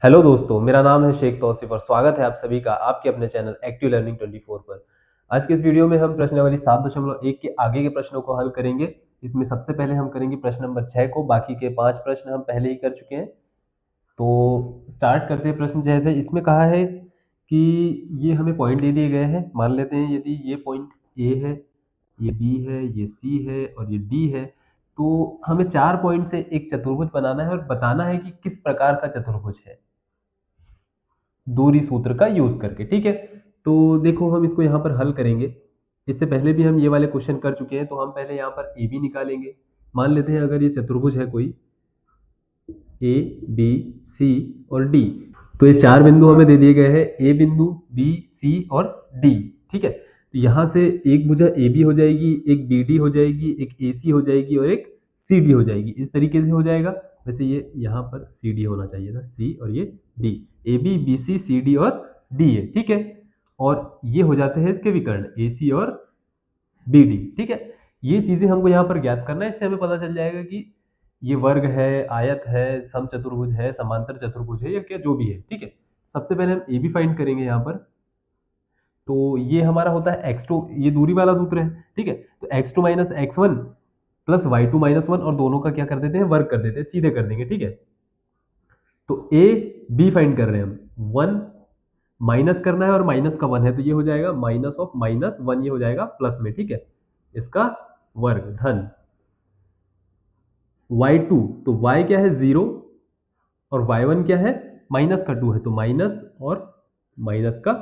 Hello दोस्तों, मेरा नाम है शेख तौसीफ और स्वागत है आप सभी का आपके अपने चैनल एक्टिव लर्निंग 24 पर। आज के इस वीडियो में हम प्रश्नावली 7.1 के आगे के प्रश्नों को हल करेंगे। इसमें सबसे पहले हम करेंगे प्रश्न नंबर 6 को। बाकी के 5 प्रश्न हम पहले ही कर चुके हैं। तो स्टार्ट करते हैं प्रश्न 6 से। इसमें कहा है कि ये हमें पॉइंट दे दिए गए हैं। मान लेते हैं यदि ये पॉइंट ए है, ये बी है, ये सी है और ये डी है, तो हमें 4 पॉइंट से एक चतुर्भुज बनाना है और बताना है कि किस प्रकार का चतुर्भुज है, दूरी सूत्र का यूज करके। ठीक है, तो देखो हम इसको यहाँ पर हल करेंगे। इससे पहले भी हम ये वाले क्वेश्चन कर चुके हैं, तो हम पहले यहाँ पर ए बी निकालेंगे। मान लेते हैं अगर ये चतुर्भुज है कोई ए बी सी और डी, तो ये 4 बिंदु हमें दे दिए गए हैं, ए बिंदु, बी, सी और डी। ठीक है, तो यहाँ से एक भुजा ए बी हो जाएगी, एक बी डी हो जाएगी, एक ए सी हो जाएगी और एक सी डी हो जाएगी। इस तरीके से हो जाएगा। वैसे ये यहाँ पर सी डी होना चाहिए था, सी और ये D. A B B C C D और डी है। ठीक है, और ये हो जाते हैं इसके विकर्ण ए सी और बी डी। ठीक है, ये चीजें हमको यहाँ पर ज्ञात करना है। इससे हमें पता चल जाएगा कि ये वर्ग है, आयत है, समचतुर्भुज है, समांतर चतुर्भुज है या क्या जो भी है। ठीक है, सबसे पहले हम ए बी फाइंड करेंगे यहाँ पर। तो ये हमारा होता है एक्स टू, ये दूरी वाला सूत्र है। ठीक है, तो x two minus x one plus y two minus one, और दोनों का क्या कर देते हैं, वर्ग कर देते हैं, सीधे कर देंगे। ठीक है, तो ए बी फाइंड कर रहे हैं हम। वन माइनस करना है और माइनस का वन है, तो ये हो जाएगा माइनस ऑफ माइनस वन, ये हो जाएगा प्लस में। ठीक है, इसका वर्ग धन y2, तो y क्या है, 0, और y1 क्या है, माइनस का 2 है, तो माइनस और माइनस का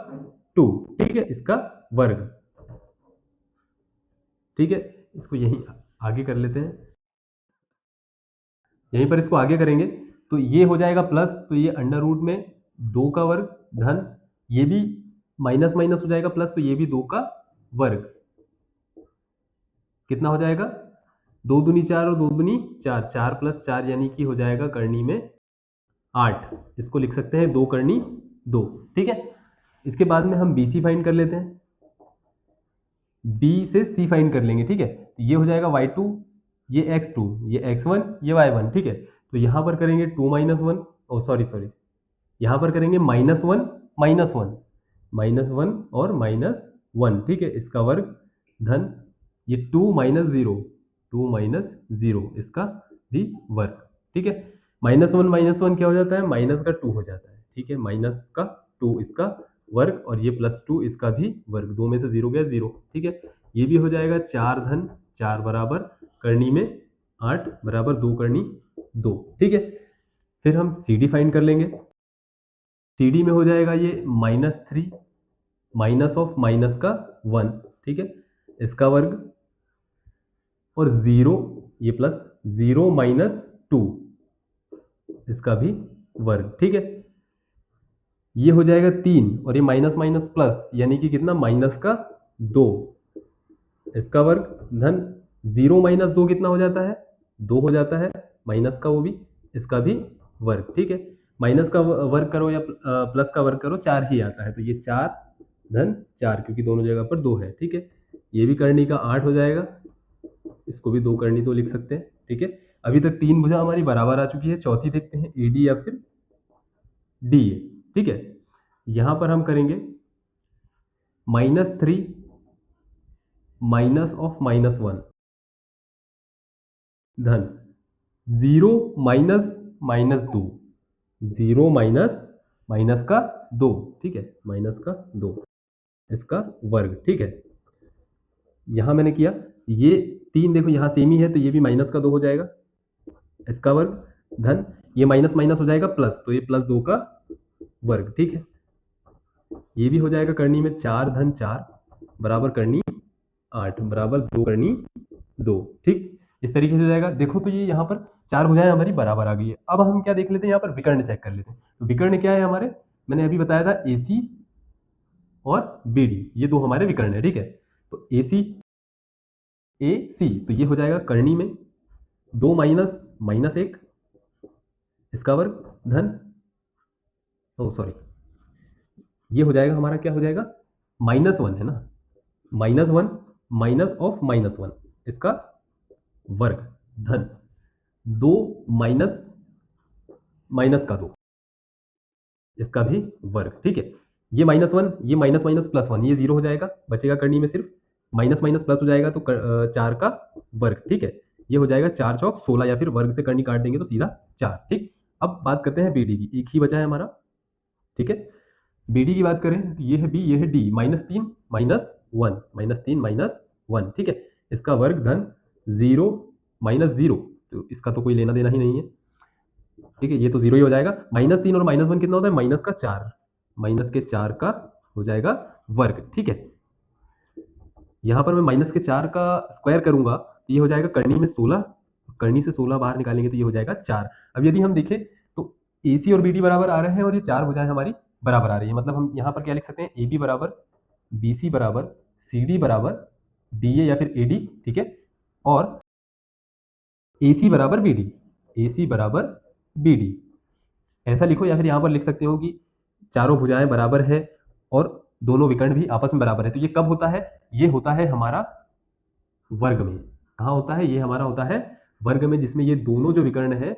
2। ठीक है, इसका वर्ग। ठीक है, इसको यहीं आगे कर लेते हैं, यहीं पर इसको आगे करेंगे तो ये हो जाएगा प्लस, तो ये अंडर रूट में 2 का वर्ग धन, ये भी माइनस माइनस हो जाएगा प्लस, तो ये भी 2 का वर्ग। कितना हो जाएगा, 2 दूनी 4 और 2 दूनी 4, 4 प्लस 4 यानी कि हो जाएगा करनी में 8। इसको लिख सकते हैं 2 करनी 2। ठीक है, इसके बाद में हम बी सी फाइंड कर लेते हैं, बी से सी फाइंड कर लेंगे। ठीक है, तो ये हो जाएगा y2, ये x2, ये x1, ये y1। ठीक है, तो यहां पर करेंगे 2 माइनस वन, ओ सॉरी सॉरी, यहां पर करेंगे minus one minus one, minus one और माइनस वन। ठीक है, इसका वर्ग धन ये 2 माइनस जीरो, 2 माइनस जीरो, इसका भी वर्ग। ठीक है, माइनस वन क्या हो जाता है, माइनस का 2 हो जाता है। ठीक है, माइनस का 2 इसका वर्ग, और ये प्लस 2 इसका भी वर्ग, 2 में से 0 गया 0। ठीक है, ये भी हो जाएगा 4 धन 4 बराबर करनी में 8 बराबर 2 करनी 2। ठीक है, फिर हम सी डी फाइंड कर लेंगे। सी डी में हो जाएगा ये -3 माइनस ऑफ माइनस का 1। ठीक है, इसका वर्ग, और 0, ये प्लस 0 माइनस 2, इसका भी वर्ग। ठीक है, ये हो जाएगा 3, और ये माइनस माइनस प्लस यानी कि कितना, माइनस का 2, इसका वर्ग धन 0 माइनस 2 कितना हो जाता है, 2 हो जाता है, माइनस का वो भी, इसका भी वर्ग। ठीक है, माइनस का वर्ग करो या प्लस का वर्ग करो, 4 ही आता है, तो ये 4 धन 4, क्योंकि दोनों जगह पर 2 है। ठीक है, ये भी करनी का 8 हो जाएगा, इसको भी 2 करनी 2 लिख सकते हैं। ठीक है, अभी तक 3 भुजा हमारी बराबर आ चुकी है। चौथी देखते हैं ए डी या फिर डी ए। ठीक है, यहां पर हम करेंगे -3 माइनस ऑफ -1 धन 0 माइनस -2, 0 माइनस माइनस का 2। ठीक है, माइनस का 2, इसका वर्ग। ठीक है, यहां मैंने किया ये 3, देखो यहां सेम ही है, तो ये भी माइनस का 2 हो जाएगा, इसका वर्ग धन ये माइनस माइनस हो जाएगा प्लस, तो ये प्लस 2 का वर्ग। ठीक है, ये भी हो जाएगा करनी में 4 धन 4 बराबर करनी 8 बराबर 2 करनी 2। ठीक, इस तरीके से हो जाएगा। देखो तो ये यहाँ पर 4 भुजाएं हमारी बराबर आ गई है। अब हम क्या देख लेते हैं, यहाँ पर विकर्ण चेक कर लेते हैं। तो विकर्ण क्या है हमारे, मैंने अभी बताया था ए सी और बी डी, ये दो हमारे विकर्ण है। ठीक है, तो ए सी ए सी, तो ये हो जाएगा करनी में 2 माइनस माइनस 1, इसका वर्ग धन, ओ सॉरी, ये हो जाएगा हमारा, क्या हो जाएगा, -1 है ना, -1 माइनस ऑफ -1, इसका वर्ग धन 2 माइनस माइनस का 2, इसका भी वर्ग। ठीक है, ये -1, ये माइनस माइनस प्लस 1, ये 0 हो जाएगा, बचेगा करनी में सिर्फ माइनस माइनस प्लस हो जाएगा तो 4 का वर्ग। ठीक है, ये हो जाएगा 4 चौक 16, या फिर वर्ग से करनी काट देंगे तो सीधा 4। ठीक, अब बात करते हैं BD की, एक ही बचा है हमारा। ठीक है, BD की बात करें तो ये है B, ये है D, -3 -1, -3 -1। ठीक है, इसका वर्ग धन 0 -0, तो इसका तो कोई लेना देना ही नहीं है। ठीक है, ये तो 0 ही हो जाएगा। -3 और -1 कितना होता है, माइनस का 4, माइनस के 4 का हो जाएगा वर्ग। ठीक है, यहाँ पर मैं माइनस के 4 का स्क्वायर करूंगा तो ये हो जाएगा करनी में 16, करनी से 16 बाहर निकालेंगे तो ये हो जाएगा 4। अब यदि हम देखें तो AC और BD बराबर आ रहे हैं और ये 4 भुजाएं हमारी बराबर आ रही है, मतलब हम यहाँ पर क्या लिख सकते हैं, AB बराबर BC बराबर CD बराबर DA या फिर AD। ठीक है, और AC बराबर BD, AC बराबर BD ऐसा लिखो, या फिर यहाँ पर लिख सकते हो कि चारों भुजाएं बराबर है और दोनों विकर्ण भी आपस में बराबर है। तो ये कब होता है, ये होता है हमारा वर्ग में। कहाँ होता है, ये हमारा होता है वर्ग में, जिसमें ये दोनों जो विकर्ण है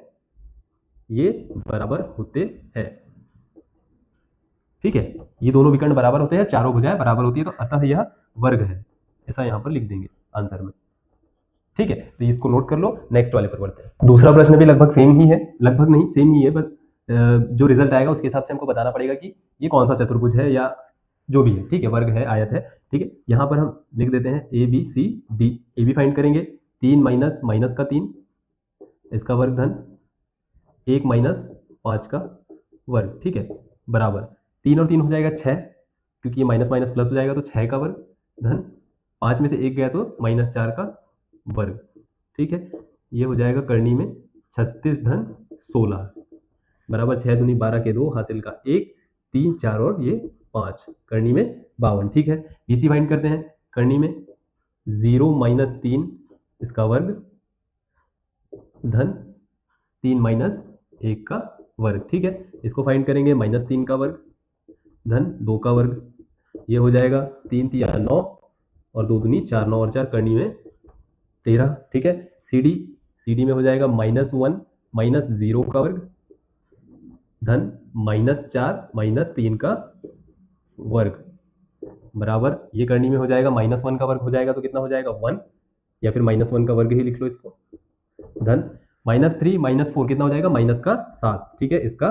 ये बराबर होते हैं। ठीक है, ये दोनों विकर्ण बराबर होते हैं, चारों भुजाएं बराबर होती है, तो अतः यह वर्ग है, ऐसा यहाँ पर लिख देंगे आंसर में। ठीक है, तो इसको नोट कर लो। नेक्स्ट वाले पर बढ़ते हैं। दूसरा प्रश्न भी लगभग सेम ही है, लगभग नहीं सेम ही है, बस जो रिजल्ट आएगा उसके हिसाब से हमको बताना पड़ेगा कि ये कौन सा चतुर्भुज है या जो भी है। ठीक है, वर्ग है, आयत है। ठीक है, यहाँ पर हम लिख देते हैं ABCD। AB फाइंड करेंगे, 3 माइनस माइनस का 3 इसका वर्ग धन 1 माइनस 5 का वर्ग। ठीक है, बराबर 3 और 3 हो जाएगा 6, क्योंकि ये माइनस माइनस प्लस हो जाएगा तो 6 का वर्ग धन 5 में से 1 गया तो -4 का वर्ग। ठीक है, ये हो जाएगा करनी में 36 धन 16 बराबर 6 दूनी 12 के 2 हासिल का 1, 3 4 और ये 5, करनी में 52। ठीक है, BC फाइंड करते हैं, करनी में 0 माइनस 3 इसका वर्ग धन 3 माइनस 1 का वर्ग। ठीक है, इसको फाइंड करेंगे, -3 का वर्ग धन 2 का वर्ग, ये हो जाएगा 3 3 9 और 2 दूनी 4, 9 और 4 करनी में 13। ठीक है, CD में हो जाएगा -1 माइनस 0 का वर्ग धन -4 माइनस 3 का वर्ग बराबर, ये करनी में हो जाएगा -1 का वर्ग हो जाएगा तो कितना हो जाएगा 1, या फिर -1 का वर्ग ही लिख लो इसको, धन -3 -4 कितना हो जाएगा -7। ठीक है, इसका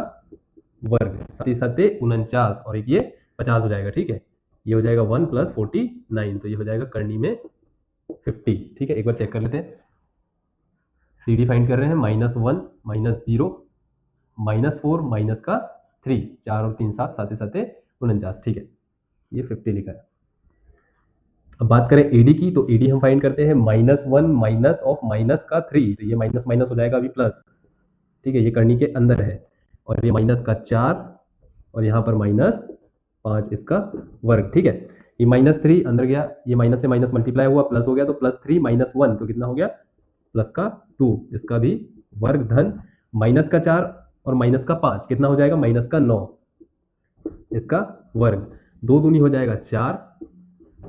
वर्ग 7 7 49 और एक ये 50 हो जाएगा। ठीक है, ये हो जाएगा 1 + 49, तो ये हो जाएगा करनी में 50। ठीक है, एक बार चेक कर लेते हैं। CD फाइंड कर रहे हैं, -1 -0 -4 माइनस का 3, 4 और 3 7 7 7 49। ठीक है, ये 50 लिखा है। अब बात करें AD की, तो AD हम फाइंड करते हैं, -1 माइनस ऑफ माइनस का 3, तो ये माइनस माइनस हो जाएगा अभी प्लस। ठीक है, ये करनी के अंदर है, और ये माइनस का 4 और यहाँ पर -5 इसका वर्ग। ठीक है, ये -3 अंदर गया, ये माइनस से माइनस मल्टीप्लाई हुआ, प्लस हो गया, तो +3 -1 तो कितना हो गया, प्लस का 2 इसका भी वर्ग धन माइनस का 4 और माइनस का 5 कितना हो जाएगा, -9 इसका वर्ग, 2 दूनी हो जाएगा 4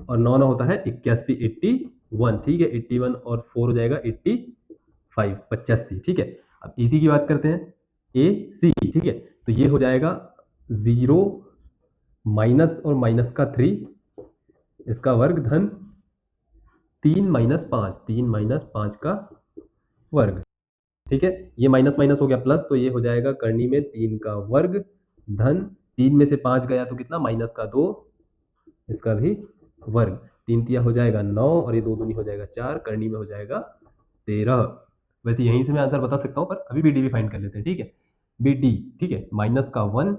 और 9 9 होता है 81 81। ठीक है, 81 और 4 हो जाएगा 85 85। ठीक है, अब AC की बात करते हैं, AC। ठीक है, तो ये हो जाएगा 0 माइनस और माइनस का 3 इसका वर्ग धन 3 माइनस 5, 3 माइनस 5 का वर्ग। ठीक है, ये माइनस माइनस हो गया प्लस, तो ये हो जाएगा करनी में 3 का वर्ग धन 3 में से 5 गया तो कितना, -2 इसका भी वर्ग, 3 तिया हो जाएगा 9 और ये 2 दूनी हो जाएगा 4, करनी में हो जाएगा 13। वैसे यहीं से मैं आंसर बता सकता हूँ, पर अभी BD भी फाइंड कर लेते हैं। ठीक है, BD। ठीक है, -1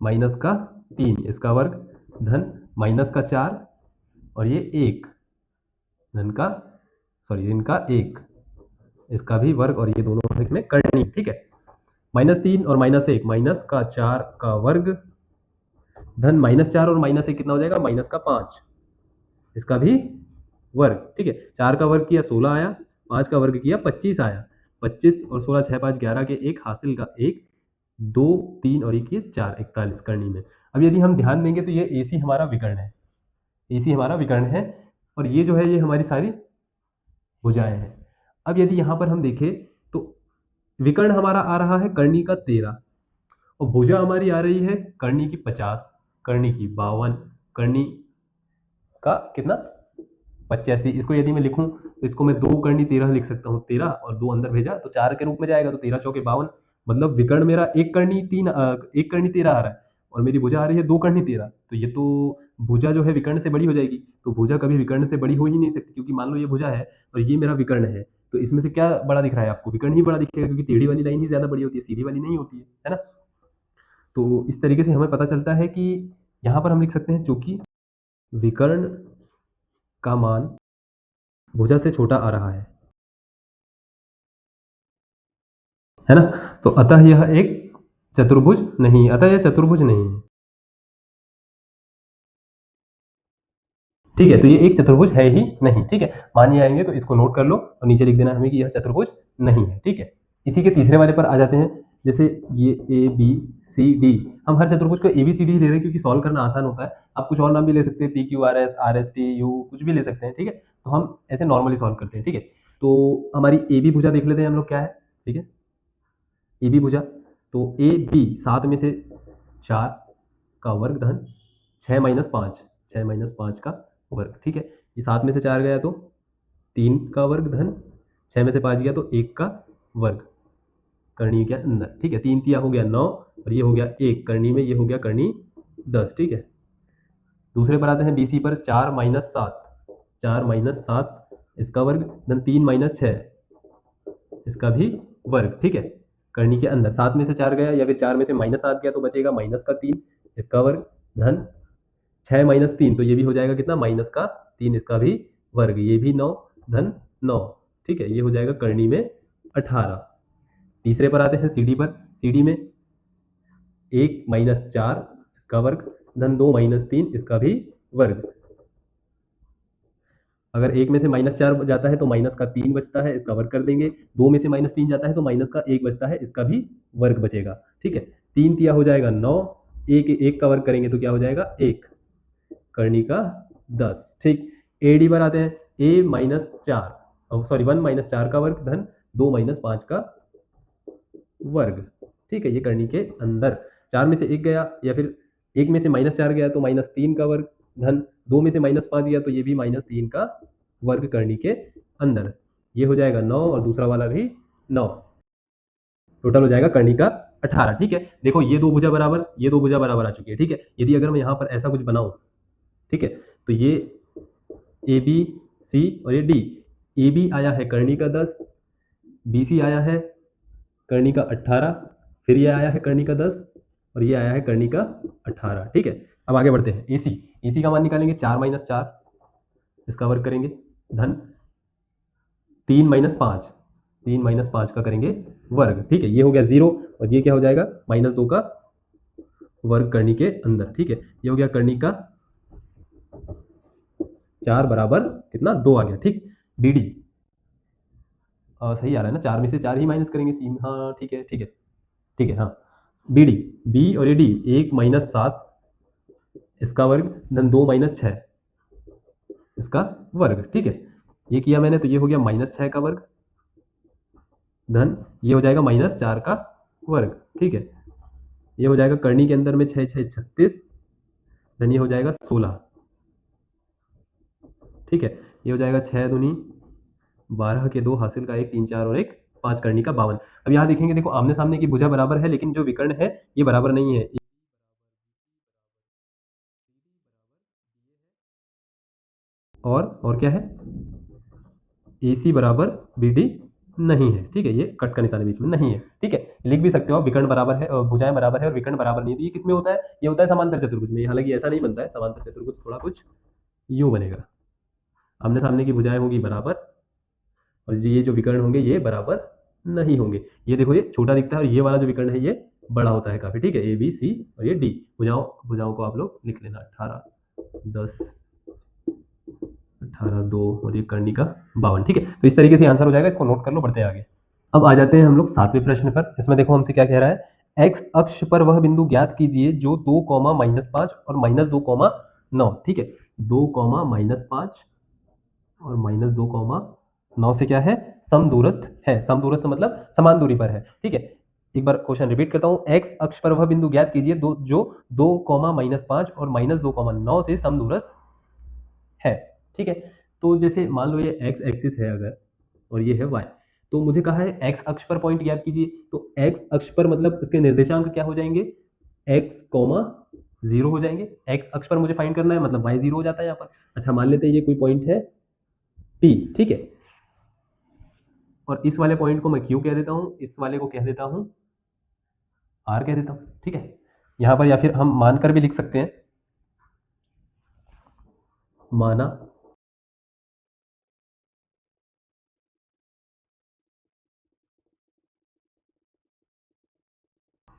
माइनस का 3 इसका वर्ग धन -4 और ये 1 धन का इनका 1 इसका भी वर्ग, और ये दोनों इसमें करनी। ठीक है, -3 और -1, -4 का वर्ग धन -4 और -1 कितना हो जाएगा, -5 इसका भी वर्ग। ठीक है, 4 का वर्ग किया 16 आया, 5 का वर्ग किया 25 आया, 25 और 16 6 5 11 के 1 हासिल का 1 2 3 और 1 ये 4 41 करनी में। अब यदि हम ध्यान देंगे तो ये AC हमारा विकर्ण है, AC हमारा विकर्ण है, और ये जो है ये हमारी सारी भुजाएं हैं। अब यदि यहाँ पर हम देखें तो विकर्ण हमारा आ रहा है करनी का 13, और भुजा हमारी आ रही है कर्णी की 50, कर्णी की 52, कर्णी का कितना 85। इसको यदि मैं लिखूं तो इसको मैं 2 कर्णी 13 लिख सकता हूँ, 13 और 2 अंदर भेजा तो 4 के रूप में जाएगा, तो 13 चौके 52। मतलब विकर्ण मेरा 1 कर्णी 13 आ रहा है और मेरी भुजा आ रही है 2 कर्णी 13, तो ये तो भुजा जो है विकर्ण से बड़ी हो जाएगी। तो भुजा कभी विकर्ण से बड़ी हो ही नहीं सकती, क्योंकि मान लो ये भुजा है और ये मेरा विकर्ण है, तो इसमें से क्या बड़ा दिख रहा है आपको, विकर्ण ही बड़ा दिखेगा, क्योंकि टेढ़ी वाली लाइन ही ज्यादा बड़ी होती है, सीधी वाली नहीं होती है ना। तो इस तरीके से हमें पता चलता है कि यहाँ पर हम लिख सकते हैं चूंकि विकर्ण का मान भुजा से छोटा आ रहा है ना, तो अतः यह एक चतुर्भुज नहीं है, अतः यह चतुर्भुज नहीं है। ठीक है, तो ये एक चतुर्भुज है ही नहीं। ठीक है, मानिए आएंगे तो इसको नोट कर लो और नीचे लिख देना हमें कि यह चतुर्भुज नहीं है। ठीक है, इसी के तीसरे वाले पर आ जाते हैं। जैसे ये ए बी सी डी, हम हर चतुर्भुज को ए बी सी डी ले रहे हैं क्योंकि सॉल्व करना आसान होता है। आप कुछ और नाम भी ले सकते हैं, P Q R S T U, कुछ भी ले सकते हैं। ठीक है, तो हम ऐसे नॉर्मली सॉल्व करते हैं। ठीक है, तो हमारी ए बी भुजा देख लेते हैं हम लोग क्या है। ठीक है, ए बी भुजा, तो ए बी 7 में से 4 का वर्ग धन 6 - 5, 6 - 5 का वर्ग। ठीक है, ये 7 में से 4 गया तो 3 का वर्ग धन 6 में से 5 गया तो 1 का वर्ग करनी के अंदर। ठीक है, 3 तिया हो गया 9 और ये हो गया 1 करनी में, ये हो गया करनी 10। ठीक है, दूसरे पर आते हैं बी सी पर। 4 - 7, 4 - 7 इसका वर्ग धन 3 - 6 इसका भी वर्ग। ठीक है, करनी के अंदर 7 में से 4 गया या फिर 4 में से -7 गया तो बचेगा -3 इसका वर्ग धन 6 - 3, तो ये भी हो जाएगा कितना -3 इसका भी वर्ग, ये भी 9 धन 9। ठीक है, ये हो जाएगा करनी में 18। तीसरे पर आते हैं सीडी पर। सीडी में 1 - 4 इसका वर्ग धन 2 - 3 इसका भी वर्ग। अगर 1 में से -4 जाता है तो -3 बचता है, इसका वर्ग कर देंगे। 2 में से -3 जाता है तो -1 बचता है, इसका भी वर्ग बचेगा। ठीक है, 3 तिया हो जाएगा 9, एक का वर्ग करेंगे तो क्या हो जाएगा 1 करनी का 10। ठीक, ए डी पर आते हैं। A - 4 सॉरी 1 - 4 का वर्ग धन 2 - 5 का वर्ग। ठीक है, ये करनी के अंदर 4 में से 1 गया या फिर 1 में से -4 गया तो -3 का वर्ग धन 2 में से -5 गया तो ये भी -3 का वर्ग करनी के अंदर। ये हो जाएगा 9 और दूसरा वाला भी 9, टोटल हो जाएगा करनी का 18। ठीक है, देखो ये दो भुजा बराबर, ये दो भुजा बराबर आ चुकी है। ठीक है, यदि अगर मैं यहाँ पर ऐसा कुछ बनाऊं, ठीक है, तो ये ए बी सी और ये डी, ए बी आया है करनी का 10, बी सी आया है करनी का 18, फिर ये आया है करनी का 10 और ये आया है करनी का 18। ठीक है, अब आगे बढ़ते हैं। ए सी का मान निकालेंगे। 4 - 4 इसका वर्ग करेंगे धन 3 - 5, 3 - 5 का करेंगे वर्ग। ठीक है, ये हो गया 0 और ये क्या हो जाएगा -2 का वर्ग करनी के अंदर। ठीक है, ये हो गया करनी का 4 बराबर कितना 2 आ गया। ठीक, बी डी सही आ रहा है ना, 4 में से 4 ही माइनस करेंगे सी। हाँ ठीक है, ठीक है, ठीक है। हाँ, बी डी, बी और ये डी 1 - 7 इसका वर्ग धन 2 - 6 इसका वर्ग। ठीक है, ये किया मैंने तो ये हो गया -6 का वर्ग धन ये हो जाएगा -4 का वर्ग। ठीक है, ये हो जाएगा करनी के अंदर में 6 - 6 = 36 धन ये हो जाएगा 16। ठीक है, ये हो जाएगा 6 दूनी 12 के 2 हासिल का 1 3 4 और 1 5 करनी का 52। अब यहाँ देखेंगे, देखो आमने सामने की भुजा बराबर है लेकिन जो विकर्ण है ये बराबर नहीं है। और क्या है, ए सी बराबर बी डी नहीं है। ठीक है, ये कट का निशान बीच में नहीं है। ठीक है, लिख भी सकते हो विकर्ण बराबर है और भुजाएं बराबर है और विकर्ण बराबर नहीं है। तो ये किसमें होता है, ये होता है समांतर चतुर्भुज में। हालांकि ऐसा नहीं बनता है, समांतर चतुर्भुज थोड़ा कुछ यूं बनेगा, आमने सामने की भुजाएं होगी बराबर और ये जो विकर्ण होंगे ये बराबर नहीं होंगे। ये देखो ये छोटा दिखता है और ये वाला जो विकर्ण है ये बड़ा होता है काफी। ठीक है, ए बी सी और ये डी, भुजाओं को आप लोग लिख लेना 18 10 18 2 और ये करनी का 52। ठीक है, तो इस तरीके से आंसर हो जाएगा, इसको नोट कर लो, बढ़ते हैं आगे। अब आ जाते हैं हम लोग 7वें प्रश्न पर। इसमें देखो हमसे क्या कह रहा है, एक्स अक्ष पर वह बिंदु ज्ञात कीजिए जो 2, -5 और -2, 9। ठीक है, 2, -5 और -2, 9 से क्या है, समदूरस्थ है। समदूरस्थ मतलब समान दूरी पर है। ठीक है, एक बार क्वेश्चन रिपीट करता हूँ, एक्स अक्ष पर वह बिंदु ज्ञात कीजिए जो 2, -5 और -2, 9 से समदूरस्थ है। ठीक है, तो जैसे मान लो ये एक्स एक्सिस है अगर, और ये है वाई, तो मुझे कहा है एक्स अक्ष पर पॉइंट ज्ञात कीजिए, तो एक्स अक्ष पर मतलब उसके निर्देशांक क्या हो जाएंगे, एक्स कॉमा जीरो हो जाएंगे। एक्स अक्ष पर मुझे फाइंड करना है, मतलब वाई जीरो हो जाता है यहाँ पर। अच्छा, मान लेते हैं ये कोई पॉइंट है पी, ठीक है, और इस वाले पॉइंट को मैं क्यू कह देता हूँ, इस वाले को कह देता हूँ आर कह देता हूँ। ठीक है, यहाँ पर या फिर हम मानकर भी लिख सकते हैं, माना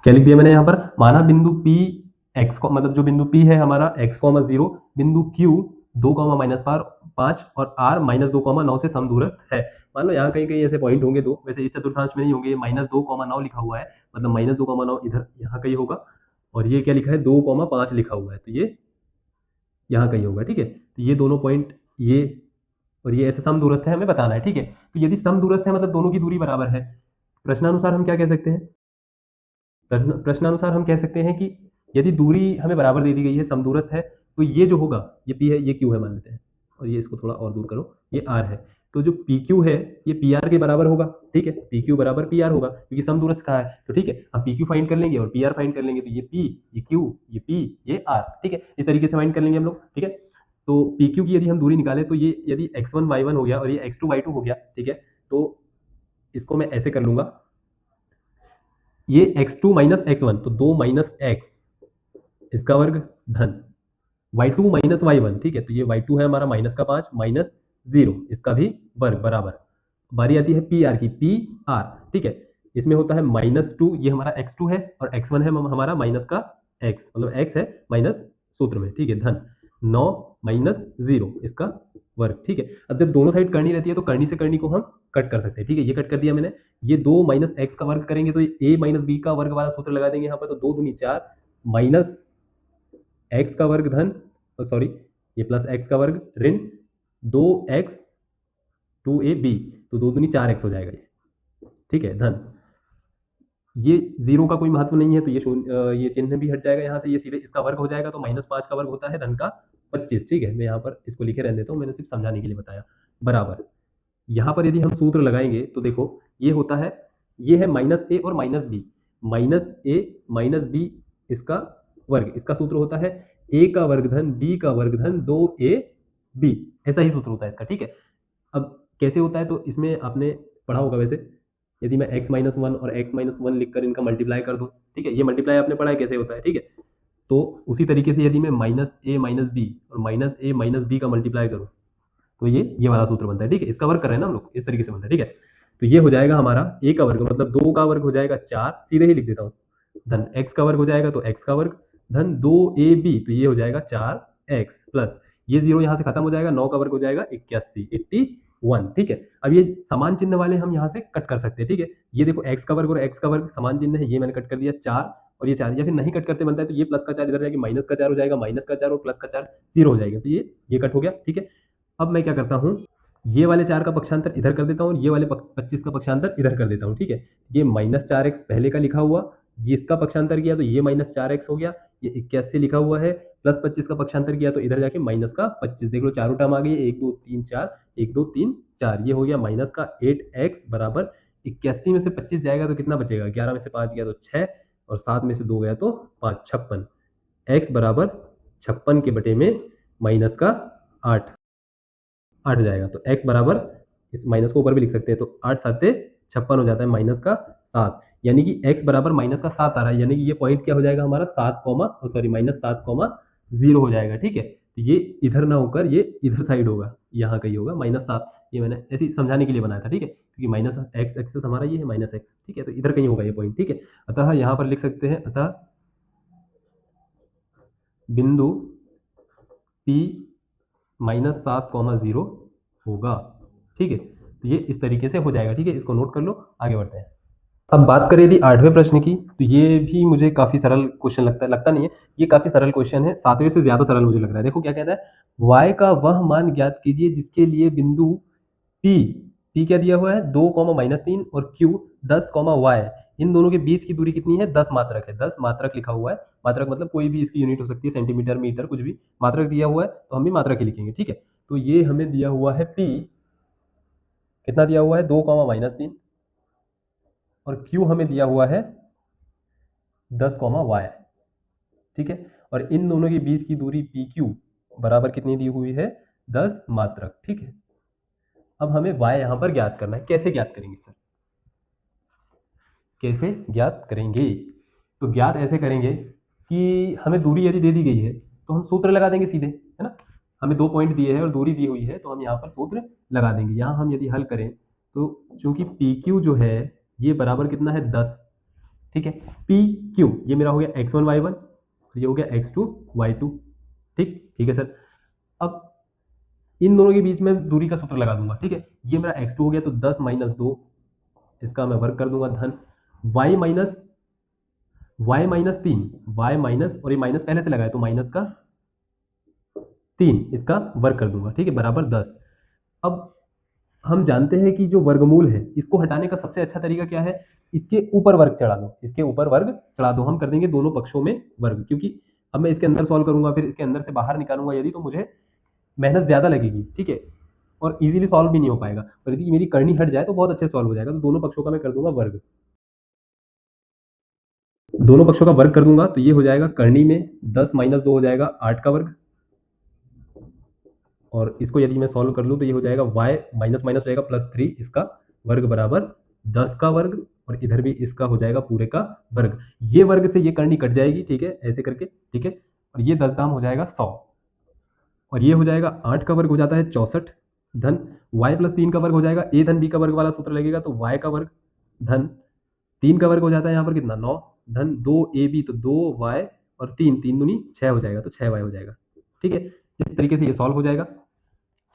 क्या लिख दिया मैंने यहाँ पर, माना बिंदु P एक्स को, मतलब जो बिंदु P है हमारा एक्स कॉमा जीरो, बिंदु Q 2, -5 और R -2, 9 से समदूरस्थ है। मान लो यहाँ कहीं कहीं ऐसे पॉइंट होंगे दो, वैसे इस चतुर्थांश में नहीं होंगे, -2, 9 लिखा हुआ है, मतलब -2, 9 इधर यहाँ कहीं होगा, और ये क्या लिखा है 2, 5 लिखा हुआ है, तो ये यहाँ कहीं होगा। ठीक है, तो ये दोनों पॉइंट, ये और ये ऐसे समदूरस्थ है, हमें बताना है। ठीक है, तो यदि समदूरस्थ है मतलब दोनों की दूरी बराबर है, प्रश्नानुसार हम क्या कह सकते हैं, प्रश्नानुसार हम कह सकते हैं कि यदि दूरी हमें बराबर दे दी गई है, समदूरस्थ है, तो ये जो होगा, ये पी है, ये क्यू है मान लेते हैं, और ये इसको थोड़ा और दूर करो, ये आर है, तो जो पी क्यू है ये पी आर के बराबर होगा। ठीक है, पी क्यू बराबर पी आर होगा, क्योंकि समदूरस्थ कहा है, तो ठीक है, हम पी क्यू फाइंड कर लेंगे और पी आर फाइंड कर लेंगे, तो ये पी, ये क्यू, ये पी, ये आर। ठीक है, इस तरीके से फाइंड कर लेंगे हम लोग। ठीक है, तो पी क्यू की यदि हम दूरी निकालें, तो ये यदि x1 y1 हो गया और ये x2 y2 हो गया, ठीक है, तो इसको मैं ऐसे कर लूंगा, ये x2 माइनस x1, तो 2 - x इसका वर्ग धन y2 माइनस y1, ठीक है, तो ये y2 है हमारा -5 -0 इसका भी वर्ग बराबर। बारी आती है पी आर की, पी आर, ठीक है, इसमें होता है -2, ये हमारा x2 है, और x1 है हमारा माइनस का x, मतलब x है माइनस सूत्र में, ठीक है, धन 9 -0 इसका वर्ग। ठीक है, अब जब दोनों साइड करनी रहती है तो करनी से करनी को हम कट कर सकते हैं। ठीक है, ये कट कर दिया मैंने, ये 2 - x का वर्ग करेंगे तो ये a - b का वर्ग वाला सूत्र लगा देंगे यहाँ पर, तो 2 दूनी 4 माइनस एक्स का वर्ग धन, सॉरी, ये प्लस एक्स का वर्ग ऋण 2x 2ab, तो 2 दूनी 4x हो जाएगा ये। ठीक है, धन, ये जीरो का कोई महत्व नहीं है, तो ये शून्य, ये चिन्ह भी हट जाएगा यहाँ से, ये सीधे इसका वर्ग हो जाएगा, तो -5 का वर्ग होता है धन का 25। ठीक है, मैं यहाँ पर इसको लिखे रहने देता हूँ, मैंने सिर्फ समझाने के लिए बताया, बराबर। यहाँ पर यदि हम सूत्र लगाएंगे तो देखो ये होता है, ये है -a और -b, -a -b इसका वर्ग, इसका सूत्र होता है a का वर्ग धन b का वर्ग धन 2ab, ऐसा ही सूत्र होता है इसका। ठीक है, अब कैसे होता है, तो इसमें आपने पढ़ा होगा वैसे, यदि मैं x-1 और x-1 लिखकर इनका मल्टीप्लाई कर दूं, ठीक है, ये मल्टीप्लाई आपने पढ़ा है कैसे होता है। ठीक है, तो उसी तरीके से यदि मैं -a - b और -a - b का मल्टीप्लाई करूं, तो ये वाला सूत्र बनता है। ठीक है, इसका वर्ग कर रहे हैं ना हम लोग, इस तरीके से बनता है। ठीक है, तो ये हो जाएगा हमारा a का वर्ग, मतलब 2 का वर्ग हो जाएगा 4, सीधे ही लिख देता हूँ, धन x का वर्ग हो जाएगा तो x का वर्ग धन 2ab, तो ये हो जाएगा 4x प्लस ये जीरो यहाँ से खत्म हो जाएगा, 9 का वर्ग हो जाएगा 81, 81। ठीक है, अब ये समान चिन्ह वाले हम यहाँ से कट कर सकते हैं। ठीक है, ये देखो x का वर्ग और x का वर्ग समान चिन्ह है, ये मैंने कट कर दिया 4 और ये 4, या फिर नहीं कट करते बनता है तो ये प्लस का 4 इधर जाएगा, माइनस का 4 हो जाएगा, माइनस का 4 और प्लस का 4 जीरो हो जाएगा, तो ये कट हो गया। ठीक है, अब मैं क्या करता हूँ, ये वाले 4 का पक्षांतर इधर कर देता हूँ और ये वाले 25 का पक्षांतर इधर कर देता हूँ। ठीक है, ये -4x पहले का लिखा हुआ, ये इसका पक्षांतर किया तो ये -4x हो गया, ये 81 लिखा हुआ है, प्लस 25 का पक्षांतर किया तो इधर जाके माइनस का 25, देख लो चारों टर्म आ गई, 1 2 3 4, 1 2 3 4, ये हो गया माइनस का 8x बराबर 81 में से 25 जाएगा तो कितना बचेगा, 11 में से 5 गया तो 6 और 7 में से 2 गया तो 5, 56, x बराबर 56 के बटे में माइनस का 8 हो जाएगा, तो x बराबर, इस माइनस को ऊपर भी लिख सकते हैं, तो 8 7 56 हो जाता है माइनस का 7, यानी कि x बराबर माइनस का 7 आ रहा है, यानी कि ये पॉइंट क्या हो जाएगा हमारा 7 सॉरी -7, 0 हो जाएगा। ठीक है, तो ये इधर ना होकर ये इधर साइड होगा, यहाँ कहीं होगा -7, ये मैंने ऐसे ही समझाने के लिए बनाया था। ठीक है, क्योंकि माइनस एक्स एक्सेस हमारा ये है -x, ठीक है, तो इधर कहीं होगा ये पॉइंट। ठीक है, अतः यहाँ पर लिख सकते हैं, अतः बिंदु P -7, 0 होगा। ठीक है, तो ये इस तरीके से हो जाएगा। ठीक है, इसको नोट कर लो, आगे बढ़ते हैं। अब बात करें यदि 8वें प्रश्न की, तो ये भी मुझे काफी सरल क्वेश्चन लगता नहीं है, ये काफी सरल क्वेश्चन है, 7वें से ज्यादा सरल मुझे लग रहा है। देखो क्या कहता है, y का वह मान ज्ञात कीजिए जिसके लिए बिंदु P क्या दिया हुआ है 2, -3 और Q 10, y इन दोनों के बीच की दूरी कितनी है, 10 मात्रक है। 10 मात्रक लिखा हुआ है, मात्रक मतलब कोई भी इसकी यूनिट हो सकती है, सेंटीमीटर, मीटर, कुछ भी। मात्रक दिया हुआ है तो हम भी मात्रक ही लिखेंगे, ठीक है। तो ये हमें दिया हुआ है p, कितना दिया हुआ है, 2, -3, और q हमें दिया हुआ है 10, y, ठीक है। और इन दोनों के बीच की दूरी PQ बराबर कितनी दी हुई है, 10 मात्रक, ठीक है। अब हमें y यहाँ पर ज्ञात करना है। कैसे ज्ञात करेंगे सर, कैसे ज्ञात करेंगे? तो ज्ञात ऐसे करेंगे कि हमें दूरी यदि दे दी गई है तो हम सूत्र लगा देंगे सीधे, है ना। हमें 2 पॉइंट दिए हैं और दूरी दी हुई है तो हम यहाँ पर सूत्र लगा देंगे। यहाँ हम यदि हल करें तो चूंकि PQ जो है ये बराबर कितना है, 10, ठीक है। PQ ये मेरा हो गया x1 y1, ये हो गया x2 y2, ठीक ठीक है सर। अब इन दोनों के बीच में दूरी का सूत्र लगा दूंगा, ठीक है। ये मेरा x2 हो गया तो 10 - 2, इसका मैं वर्ग कर दूंगा, धन y -3, y माइनस, और ये माइनस पहले से लगाया तो माइनस का 3, इसका वर्ग कर दूंगा, ठीक है, बराबर 10। अब हम जानते हैं कि जो वर्गमूल है इसको हटाने का सबसे अच्छा तरीका क्या है, इसके ऊपर वर्ग चढ़ा दो, इसके ऊपर वर्ग चढ़ा दो। हम कर देंगे दोनों पक्षों में वर्ग, क्योंकि अब मैं इसके अंदर सॉल्व करूंगा फिर इसके अंदर से बाहर निकालूंगा यदि, तो मुझे मेहनत ज्यादा लगेगी, ठीक है, और इजीली सॉल्व भी नहीं हो पाएगा। और यदि मेरी करनी हट जाए तो बहुत अच्छे सॉल्व हो जाएगा। तो दोनों पक्षों का मैं कर दूंगा वर्ग, दोनों पक्षों का वर्ग कर दूंगा तो ये हो जाएगा करनी में 10 - 2 हो जाएगा 8 का वर्ग, और इसको यदि मैं सॉल्व कर लूँ तो ये हो जाएगा y माइनस माइनस हो जाएगा +3, इसका वर्ग बराबर 10 का वर्ग, और इधर भी इसका हो जाएगा पूरे का वर्ग। ये वर्ग से ये करनी कट जाएगी, ठीक है, ऐसे करके, ठीक है। और ये 10 दाम हो जाएगा 100, और ये हो जाएगा 8 का वर्ग हो जाता है 64, धन y + 3 का वर्ग हो जाएगा a धन b का वर्ग वाला सूत्र लगेगा तो y का वर्ग धन 3 का वर्ग हो जाता है यहाँ पर कितना, 9, धन 2ab तो 2y, और 3, 3 दूनी 6 हो जाएगा तो 6y हो जाएगा, ठीक है। इस तरीके से ये सॉल्व हो जाएगा।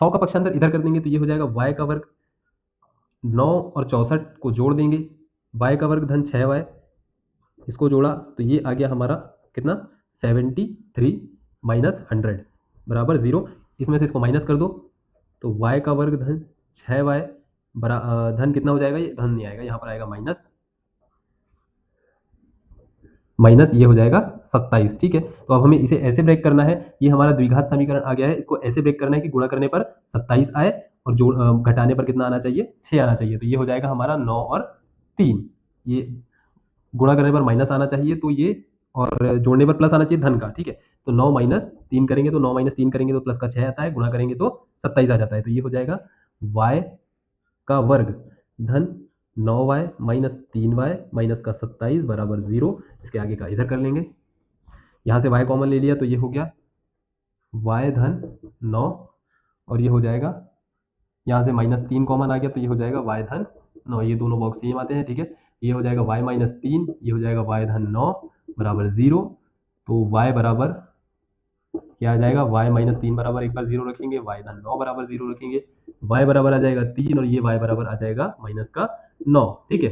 100 का पक्षांतर इधर कर देंगे तो ये हो जाएगा y का वर्ग, 9 और 64 को जोड़ देंगे, y का वर्ग धन 6y, इसको जोड़ा तो ये आ गया हमारा कितना, 73 - 100 बराबर 0। इसमें से इसको माइनस कर दो तो y का वर्ग धन 6y धन कितना हो जाएगा, ये धन नहीं आएगा, यहाँ पर आएगा माइनस, माइनस ये हो जाएगा 27, ठीक है। तो अब हमें इसे ऐसे ब्रेक करना है, ये हमारा द्विघात समीकरण आ गया है, इसको ऐसे ब्रेक करना है कि गुणा करने पर 27 आए और जोड़ घटाने पर कितना आना चाहिए, 6 आना चाहिए। तो ये हो जाएगा हमारा 9 और 3, ये गुणा करने पर माइनस आना चाहिए तो ये, और जोड़ने पर प्लस आना चाहिए धन का, ठीक है। तो 9 - 3 करेंगे तो 9 - 3 करेंगे तो प्लस का 6 आता है, गुणा करेंगे तो 27 आ जाता है। तो ये हो जाएगा y का वर्ग धन 9y - 3y - का 27 बराबर 0। इसके आगे का इधर कर लेंगे, यहाँ से y कॉमन ले लिया तो ये हो गया y धन 9, और ये हो जाएगा, यहाँ से -3 कॉमन आ गया तो ये हो जाएगा y धन 9, ये दोनों बॉक्स सेम आते हैं, ठीक है। ये हो जाएगा y - 3, ये हो जाएगा y धन 9 बराबर 0। तो y बराबर क्या आ जाएगा, y - 3 बराबर एक बार 0 रखेंगे, y धन 9 बराबर 0 रखेंगे, y बराबर आ जाएगा 3, और ये y बराबर आ जाएगा माइनस का 9, ठीक है।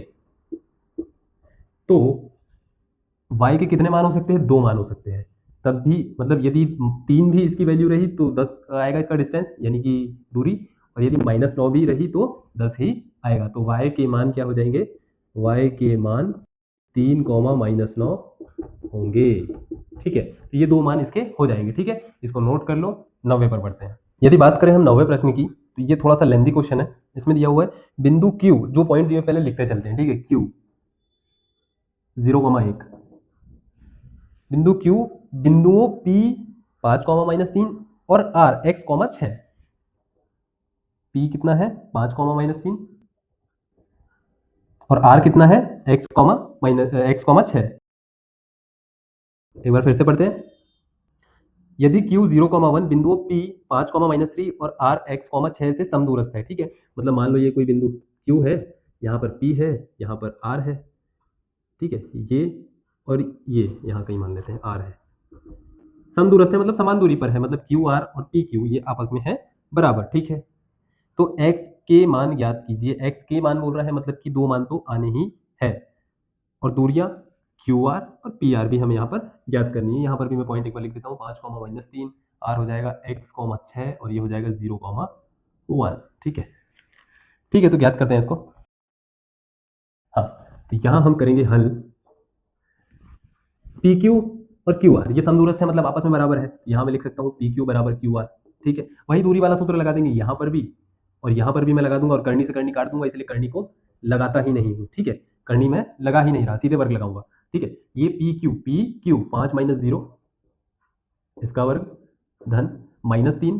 तो y के कितने मान हो सकते हैं, 2 मान हो सकते हैं। तब भी मतलब यदि 3 भी इसकी वैल्यू रही तो 10 आएगा इसका डिस्टेंस, यानी कि दूरी, और यदि -9 भी रही तो 10 ही आएगा। तो y के मान क्या हो जाएंगे, y के मान 3, -9 होंगे, ठीक है। तो ये 2 मान इसके हो जाएंगे, ठीक है। इसको नोट कर लो। 90 पर बढ़ते हैं। यदि बात करें हम 90वें प्रश्न की तो ये थोड़ा सा लेंथी क्वेश्चन है। इसमें दिया हुआ है बिंदु Q, जो पॉइंट दिए पहले लिखते चलते हैं, ठीक है। Q 0,1, बिंदु Q, बिंदुओं P 5, -3 और R x, 6। P कितना है, 5, -3, और R कितना है, x, x, 6। एक बार फिर से पढ़ते हैं। यदि Q 0,1 बिंदुओं P 5, और R x, 6 से समदूरस्थ है, ठीक है। मतलब मान लो ये कोई बिंदु Q है, यहाँ पर P है, यहाँ पर R है, ठीक है, ये और ये यहाँ कहीं मान लेते हैं R है, समदूरस्थ है मतलब समान दूरी पर है, मतलब QR और PQ ये आपस में है बराबर, ठीक है। तो x के मान ज्ञात कीजिए। x के मान बोल रहा है मतलब कि 2 मान तो आने ही है, और दूरियां QR और PR भी हमें यहाँ पर ज्ञात करनी है। यहाँ पर भी मैं पॉइंट एक बार लिख देता हूँ, 5, -3, R हो जाएगा x, 6, और ये हो जाएगा 0,1, ठीक है। ठीक है, तो ज्ञात करते हैं इसको। हाँ, तो यहाँ हम करेंगे हल पी क्यू और क्यू आर, ये समदूरस्थ है मतलब आपस में बराबर है, यहाँ मैं लिख सकता हूँ पी क्यू बराबर क्यू आर। ठीक है, वही दूरी वाला सूत्र लगा देंगे यहाँ पर भी, और यहाँ पर भी मैं लगा दूंगा, और करनी से करनी काट दूंगा, इसलिए करनी को लगाता ही नहीं हूँ। ठीक है, करनी में लगा ही नहीं रहा, सीधे वर्ग लगाऊंगा। ठीक है, ये पी क्यू 5 माइनस 0 इसका वर्ग धन -3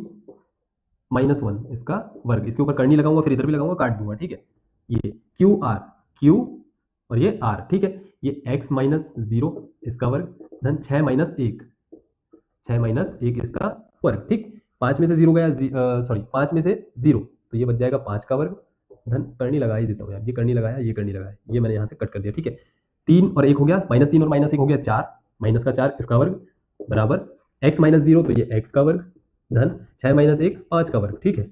-1 इसका वर्ग, इसके ऊपर करनी लगाऊंगा, फिर इधर भी लगाऊंगा, काट दूंगा। ठीक है, ये क्यू आर क्यू और ये आर। ठीक है, ये x माइनस 0 इसका वर्ग धन 6 माइनस 1 इसका वर्ग। ठीक, 5 में से 0 गया, सॉरी 5 में से 0, तो ये बच जाएगा 5 का वर्ग धन, करनी लगा ही देता हूँ यार, ये करनी लगाया, ये करनी लगाया, ये मैंने यहाँ से कट कर दिया। ठीक है, 3 और 1 हो गया, -3 और -1 हो गया 4, माइनस का 4 इसका वर्ग बराबर x माइनस 0, तो ये x का वर्ग धन 6 माइनस 1 5 का वर्ग। ठीक है,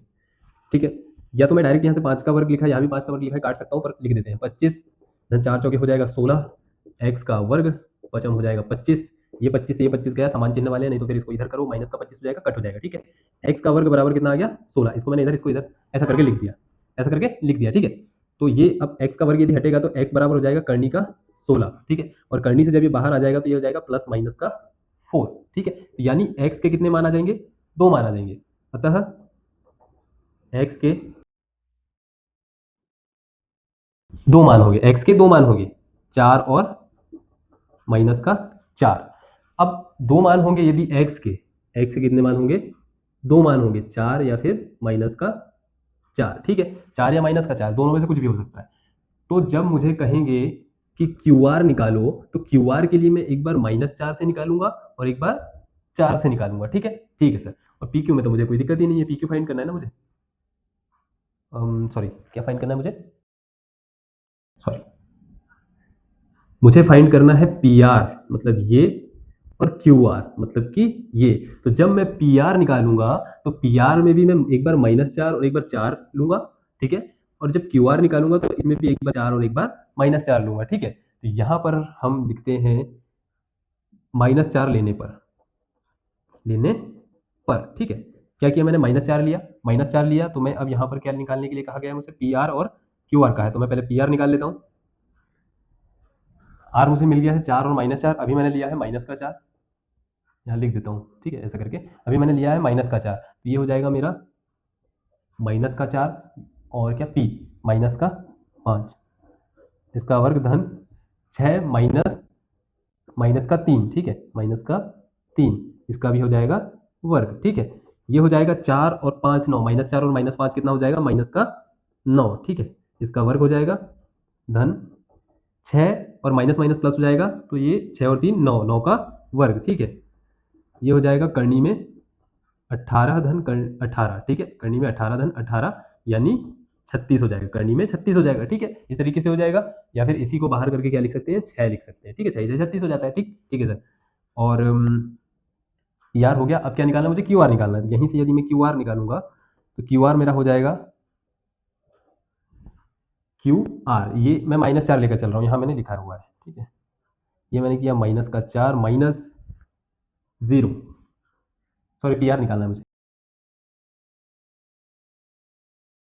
ठीक है, या तो मैं डायरेक्ट यहाँ से 5 का वर्ग लिखा, यहाँ भी 5 का वर्ग लिखा है, काट सकता हूँ, पर लिख देते हैं 25 धन 4 चौके हो जाएगा 16 x का वर्ग, पचम हो जाएगा 25, ये 25 से ये 25 गया, समान चिन्ह वाले, नहीं तो फिर इसको इधर करो, माइनस का 25 हो जाएगा, कट हो जाएगा। ठीक है, x का वर्ग बराबर कितना आ गया 16, इसको मैंने इधर, इसको इधर, ऐसा करके लिख दिया, ऐसा करके लिख दिया। ठीक है, तो ये अब x का वर्ग यदि हटेगा तो x बराबर हो जाएगा करनी का 16। ठीक है, और करनी से जब ये बाहर आ जाएगा तो ये हो जाएगा प्लस माइनस का 4। ठीक है, तो यानी x के कितने मान आ जाएंगे, 2 मान आ जाएंगे, अतः x के 2 मान होंगे, x के 2 मान होंगे 4 और माइनस का 4। अब 2 मान होंगे यदि x के कितने मान होंगे, 2 मान होंगे 4 या फिर माइनस का 4। ठीक है, 4 या माइनस का 4 दोनों में से कुछ भी हो सकता है। तो जब मुझे कहेंगे कि क्यू आर निकालो, तो क्यू आर के लिए मैं एक बार -4 से निकालूंगा और एक बार 4 से निकालूंगा। ठीक है, ठीक है सर, और पी क्यू में तो मुझे कोई दिक्कत ही नहीं है, पी क्यू फाइंड करना है ना मुझे, सॉरी क्या फाइंड करना है मुझे, सॉरी मुझे फाइंड करना है पी आर, मतलब ये, और क्यू आर मतलब कि ये। तो जब मैं पी आर निकालूंगा तो पी आर में भी मैं एक बार -4 और एक बार 4 लूंगा। ठीक है, और जब क्यू आर निकालूंगा तो इसमें भी एक बार 4 और एक बार -4 लूंगा। ठीक है, तो यहाँ पर हम लिखते हैं -4 लेने पर। ठीक है, क्या किया मैंने, -4 लिया, तो मैं अब यहाँ पर क्या निकालने के लिए कहा गया है मुझसे, पी आर और क्यू आर का है, तो मैं पहले पी आर निकाल लेता हूँ। आर मुझे मिल गया है 4 और -4, अभी मैंने लिया है माइनस का 4, यहाँ लिख देता हूँ। ठीक है, ऐसा करके अभी मैंने लिया है माइनस का 4, तो ये हो जाएगा मेरा माइनस का 4 और क्या पी माइनस का 5 इसका वर्ग धन 6 माइनस का 3। ठीक है, माइनस का 3 इसका भी हो जाएगा वर्ग। ठीक है, ये हो जाएगा 4 और 5 9, -4 और -5 कितना हो जाएगा, माइनस का 9। ठीक है, इसका वर्ग हो जाएगा धन 6 और माइनस माइनस प्लस हो जाएगा, तो ये 6 और 3 9, 9 का वर्ग। ठीक है, ये हो जाएगा करनी में 18 धन 18। ठीक है, करनी में 18 धन 18 यानी 36 हो जाएगा, करनी में 36 हो जाएगा। ठीक है, इस तरीके से हो जाएगा, या फिर इसी को बाहर करके क्या लिख सकते हैं, 6 लिख सकते हैं। ठीक है, 6 से 36 हो जाता है। ठीक, ठीक है सर, और यार हो गया। अब क्या निकालना है मुझे, क्यू आर निकालना है। यहीं से यदि मैं क्यू आर निकालूंगा तो क्यू आर मेरा हो जाएगा क्यू आर, ये मैं -4 लेकर चल रहा हूँ, यहाँ मैंने लिखा हुआ है। ठीक है, ये मैंने किया माइनस का 4 -0, सॉरी पी आर निकालना है मुझे,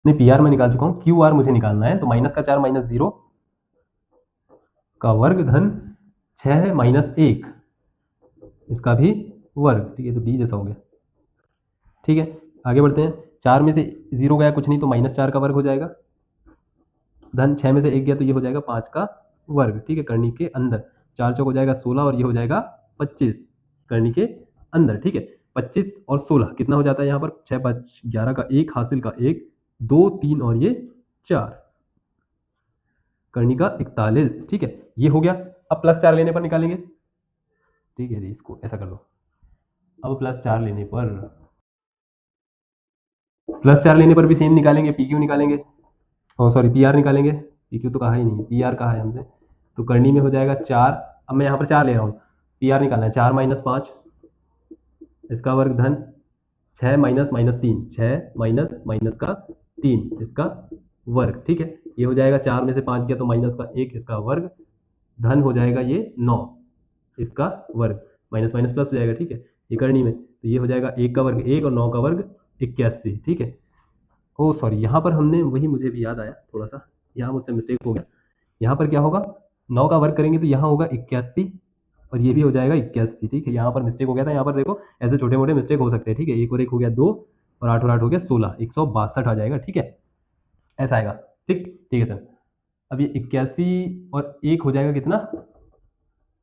नहीं पी आर मैं निकाल चुका हूँ, क्यू आर मुझे निकालना है। तो माइनस का 4 -0 का वर्ग धन 6 -1 इसका भी वर्ग। ठीक है, तो डी जैसा हो गया। ठीक है, आगे बढ़ते हैं। 4 में से 0 गया कुछ नहीं, तो -4 का वर्ग हो जाएगा धन 6 में से 1 गया, तो ये हो जाएगा 5 का वर्ग। ठीक है, करनी के अंदर 4 चौक हो जाएगा 16 और ये हो जाएगा 25 करनी के अंदर। ठीक है, 25 और 16 कितना हो जाता है यहाँ पर, 6 5 11 का 1 हासिल का 1 2 3 और ये 4 करनी का 41। ठीक है, ये हो गया। अब +4 लेने पर निकालेंगे। ठीक है जी, इसको ऐसा कर लो। अब +4 लेने पर भी सेम निकालेंगे, पी क्यू निकालेंगे, और सॉरी पी आर निकालेंगे। पी क्यू तो कहा ही नहीं, पी आर कहा है हमसे, तो करनी में हो जाएगा 4। अब मैं यहाँ पर 4 ले रहा हूँ, पी आर निकालना है, 4 - 5 इसका वर्ग धन 6 -3 6 माइनस का 3 इसका वर्ग। ठीक है, ये हो जाएगा 4 में से 5 गया तो -1 इसका वर्ग धन हो जाएगा ये 9 इसका वर्ग, माइनस माइनस प्लस हो जाएगा। ठीक है, ये करनी में, तो ये हो जाएगा 1 का वर्ग 1 और 9 का वर्ग 81। ठीक है, ओ सॉरी यहाँ पर हमने वही, मुझे भी याद आया थोड़ा सा, यहाँ मुझसे मिस्टेक हो गया। यहाँ पर क्या होगा, 9 का वर्ग करेंगे तो यहाँ होगा 81 और ये भी हो जाएगा 81। ठीक है, यहाँ पर मिस्टेक हो गया था, यहाँ पर देखो ऐसे छोटे मोटे मिस्टेक हो सकते हैं। ठीक है, एक और एक हो गया 2 और 8 और 8 हो गया 16, 162 आ जाएगा। ठीक है, ऐसा आएगा। ठीक ठीक है सर। अब ये 81 और एक हो जाएगा कितना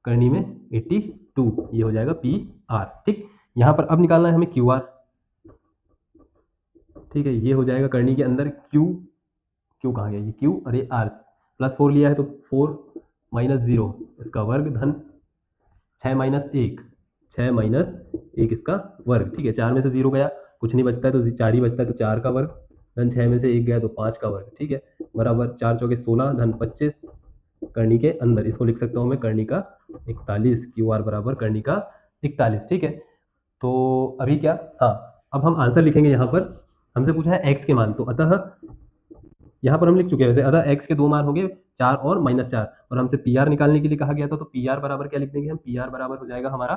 करनी में 82, ये हो जाएगा पी आर। ठीक, यहाँ पर अब निकालना है हमें क्यू आर। ठीक है, ये हो जाएगा करनी के अंदर क्यू, क्यू कहाँ गया, ये क्यू और ये आर, +4 लिया है तो 4 - 0 इसका वर्ग धन 6 - 1, 6 - 1 इसका वर्ग। ठीक है, 4 में से 0 गया, कुछ नहीं बचता है तो 4 ही बचता है, तो 4 का वर्ग धन 6 में से 1 गया तो 5 का वर्ग। ठीक है, बराबर 4 चौके 16 धन 25 करनी के अंदर, इसको लिख सकता हूँ मैं करनी का 41, क्यू आर बराबर करनी का 41। ठीक है, तो अभी क्या, हाँ अब हम आंसर लिखेंगे। यहाँ पर हमसे पूछा है एक्स के मान, तो अतः यहाँ पर हम लिख चुके हैं वैसे, अतः एक्स के 2 मान हो गए 4 और -4, और हमसे पी आर निकालने के लिए कहा गया था, तो पी आर बराबर क्या लिख देंगे हम, पी आर बराबर हो जाएगा हमारा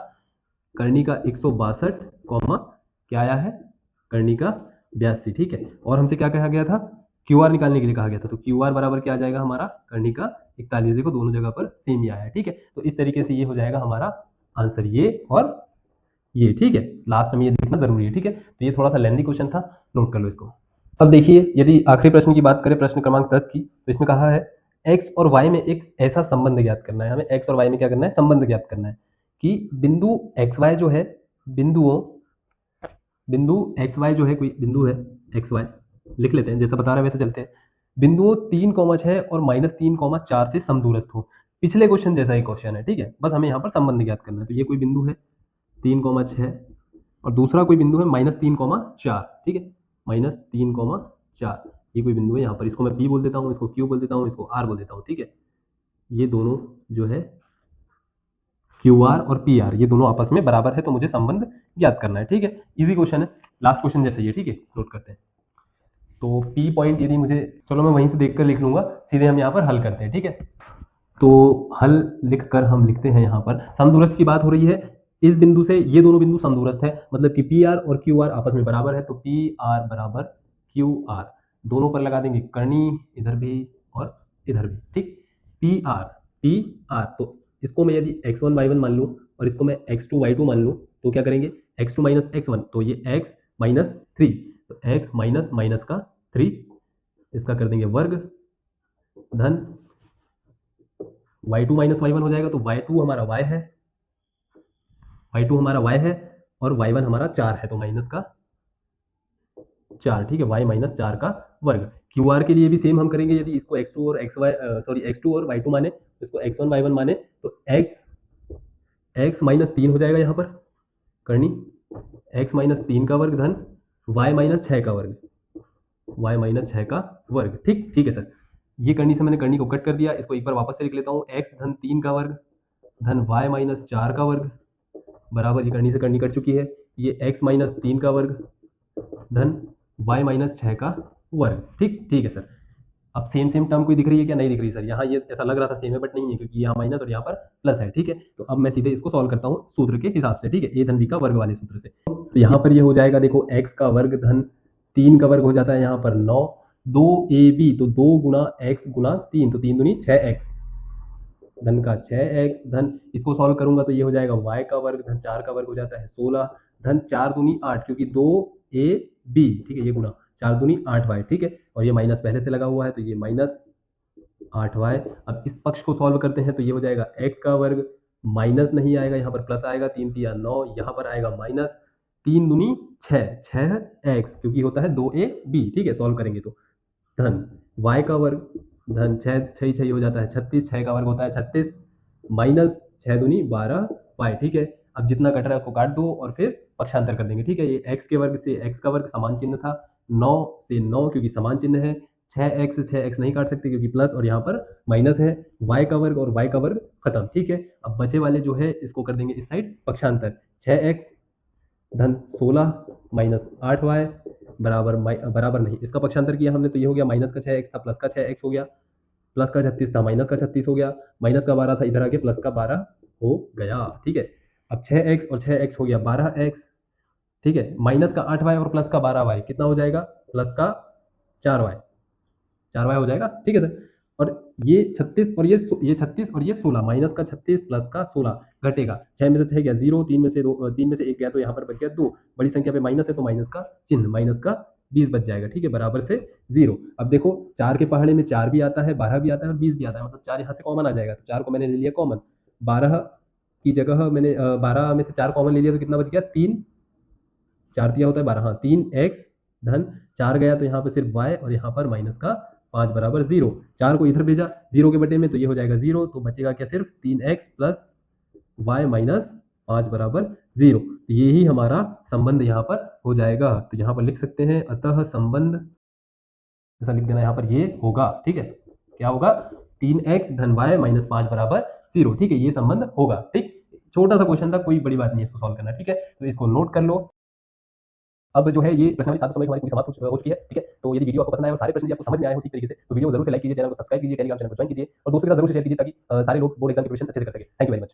करनी का 162 कॉमा क्या आया है करनी का 82। ठीक है, और हमसे क्या कहा गया था, क्यू आर निकालने के लिए कहा गया था, तो क्यू आर बराबर क्या आ जाएगा हमारा करनी का 41। देखो दोनों जगह पर सेम ही आया है। ठीक है, तो इस तरीके से ये हो जाएगा हमारा आंसर, ये और ये। ठीक है, लास्ट में ये देखना जरूरी है। ठीक है, तो ये थोड़ा सा लेंथी क्वेश्चन था, नोट कर लो इसको। अब देखिए, यदि आखिरी प्रश्न की बात करें, प्रश्न क्रमांक 10 की, तो इसमें कहा है एक्स और वाई में एक ऐसा संबंध ज्ञात करना है। हमें एक्स और वाई में क्या करना है, संबंध ज्ञात करना है कि बिंदु एक्स वाई जो है, बिंदु एक्स वाई जो है, कोई बिंदु है एक्स वाई, लिख लेते हैं जैसा बता रहा है वैसे चलते हैं। बिंदुओं 3,6 और -3,4 से समदूरस्थ हो। पिछले क्वेश्चन जैसा ही क्वेश्चन है। ठीक है, बस हमें यहाँ पर संबंध ज्ञात करना है। तो ये कोई बिंदु है 3,6 और दूसरा कोई बिंदु है -3,4। ठीक है, -3,4, ये कोई बिंदु है यहाँ पर, इसको मैं पी बोल देता हूँ, इसको क्यू बोल देता हूँ, इसको आर बोल देता हूँ। ठीक है, ये दोनों जो है क्यू आर और पी आर, ये दोनों आपस में बराबर है, तो मुझे संबंध ज्ञात करना है। ठीक है, इजी क्वेश्चन है, लास्ट क्वेश्चन जैसा ही है। ठीक है, नोट करते हैं। तो पी पॉइंट यदि मुझे, चलो मैं वहीं से देखकर लिख लूंगा, सीधे हम यहाँ पर हल करते हैं। ठीक है, तो हल लिखकर हम लिखते हैं, यहाँ पर समदूरस्थ की बात हो रही है, इस बिंदु से ये दोनों बिंदु समदूरस्थ है, मतलब कि पी आर और क्यू आर आपस में बराबर है, तो पी आर बराबर क्यू आर, दोनों पर लगा देंगे करनी, इधर भी और इधर भी। ठीक, पी आर, तो इसको मैं यदि x1 y1 मान लूँ और इसको मैं x2 y2 मान लूँ, तो क्या करेंगे x2 - x1, तो ये x - 3, तो x माइनस का 3, इसका कर देंगे वर्ग धन y2 - y1 हो जाएगा, तो y2 हमारा y है, y2 हमारा y है और y1 हमारा 4 है, तो माइनस का 4। ठीक है, y - 4 का वर्ग। क्यू आर के लिए भी सेम हम करेंगे, यदि इसको x2 और x2 और y2 माने, इसको x1 y1 माने, तो x -3 हो जाएगा यहाँ पर करनी, x -3 का वर्ग धन y -6 का वर्ग, y -6 का वर्ग। ठीक ठीक है सर, ये करनी से मैंने करनी को कट कर दिया, इसको एक बार वापस से लिख लेता हूँ, x धन 3 का वर्ग धन y -4 का वर्ग बराबर, ये करनी से करनी कट चुकी है, ये x -3 का वर्ग धन y -6 का वर्ग। ठीक ठीक है सर। अब सेम सेम टर्म कोई दिख रही है क्या, नहीं दिख रही सर, यहाँ ये ऐसा लग रहा था सेम है बट नहीं है, क्योंकि यहाँ माइनस और यहाँ पर प्लस है। ठीक है, तो अब मैं सीधे इसको सॉल्व करता हूँ सूत्र के हिसाब से। ठीक है, ए धन बी का वर्ग वाले सूत्र से, तो यहाँ पर ये हो जाएगा, देखो x का वर्ग धन 3 का वर्ग हो जाता है यहाँ पर 9, 2ab, तो 2 गुना x गुना 3, तो 3 दूनी 6x धन का 6x धन, इसको सॉल्व करूंगा तो ये हो जाएगा y का वर्ग धन 4 का वर्ग हो जाता है 16 धन 4 दूनी 8, क्योंकि 2ab। ठीक है, ये गुना 4 दूनी 8y। ठीक है, और ये माइनस पहले से लगा हुआ है, तो ये -8y। अब इस पक्ष को सॉल्व करते हैं, तो ये हो जाएगा x का वर्ग, माइनस नहीं आएगा यहाँ पर, प्लस आएगा, 3 तिया 9, यहाँ पर आएगा माइनस, 3 दूनी 6x, क्योंकि होता है 2ab। ठीक है, सॉल्व करेंगे तो धन y का वर्ग धन 6 6 6 हो जाता है 36, 6 का वर्ग होता है 36, माइनस 6 दूनी 12 y। ठीक है, अब जितना कट रहा है उसको काट दो और फिर पक्षांतर कर देंगे। ठीक है, ये x के वर्ग से x का वर्ग समान चिन्ह था, 9 से 9 क्योंकि समान चिन्ह है, 6x से 6x नहीं काट सकते क्योंकि प्लस और यहाँ पर माइनस है, y का वर्ग और y का वर्ग खत्म। ठीक है, अब बचे वाले जो है इसको कर देंगे इस साइड पक्षांतर, 6x धन 16 माइनस 8y बराबर नहीं, इसका पक्षांतर किया हमने तो ये हो गया, माइनस का 6x था प्लस का 6x हो गया, प्लस का 36 था माइनस का 36 हो गया, माइनस का 12 था इधर आके प्लस का 12 हो गया। ठीक है, अब 6x और 6x हो गया 12x। ठीक है, माइनस का 8y और प्लस का 12y कितना हो जाएगा, प्लस का 4y हो जाएगा। ठीक है सर, और ये 36 और ये 36 और ये 16, माइनस का 36 प्लस का 16 घटेगा। 6 में से 6 गया 0, 3 में से 2, 3 में से 1 गया तो यहाँ पर बच गया 2। बड़ी संख्या पे माइनस है तो माइनस का चिन्ह, माइनस का 20 बच जाएगा। ठीक है, बराबर से 0। अब देखो 4 के पहाड़े में 4 भी आता है, 12 भी आता है और 20 भी आता है, मतलब 4 यहाँ से कॉमन आ जाएगा। तो 4 को मैंने ले लिया कॉमन, 12 की जगह मैंने 12 में से 4 कॉमन ले लिया तो कितना बच गया, 3। 4 दिया होता है 12, हाँ 3x धन 4 गया तो यहाँ पर सिर्फ y और यहाँ पर माइनस का 5 बराबर 0। 4 को इधर भेजा 0 के बटे में तो ये हो जाएगा 0, तो बचेगा क्या, सिर्फ 3x प्लस y माइनस 5 बराबर 0। यही हमारा संबंध यहाँ पर हो जाएगा। तो यहाँ पर लिख सकते हैं, अतः संबंध, ऐसा लिख देना यहाँ पर, ये होगा। ठीक है, क्या होगा, 3x धन y माइनस 5 बराबर 0। ठीक है, ये संबंध होगा। ठीक, छोटा सा क्वेश्चन था, कोई बड़ी बात नहीं है इसको सॉल्व करना। ठीक है, तो इसको नोट कर लो। अब जो है ये प्रश्नावली 7 समय हमारी पूरी समाप्त हो चुकी है। ठीक है, तो यदि वीडियो आपको पसंद आया और सारे प्रश्न भी आपको समझ में आए हो ठीक तरीके से, तो वीडियो जरूर से लाइक कीजिए, चैनल को सब्सक्राइब कीजिए, टेलीग्राम चैनल को ज्वाइन कीजिए और दोस्तों के साथ जरूर से शेयर कीजिए ताकि सारे लोग बोर्ड एग्जाम की प्रिपरेशन अच्छे से कर सके। Thank you very much.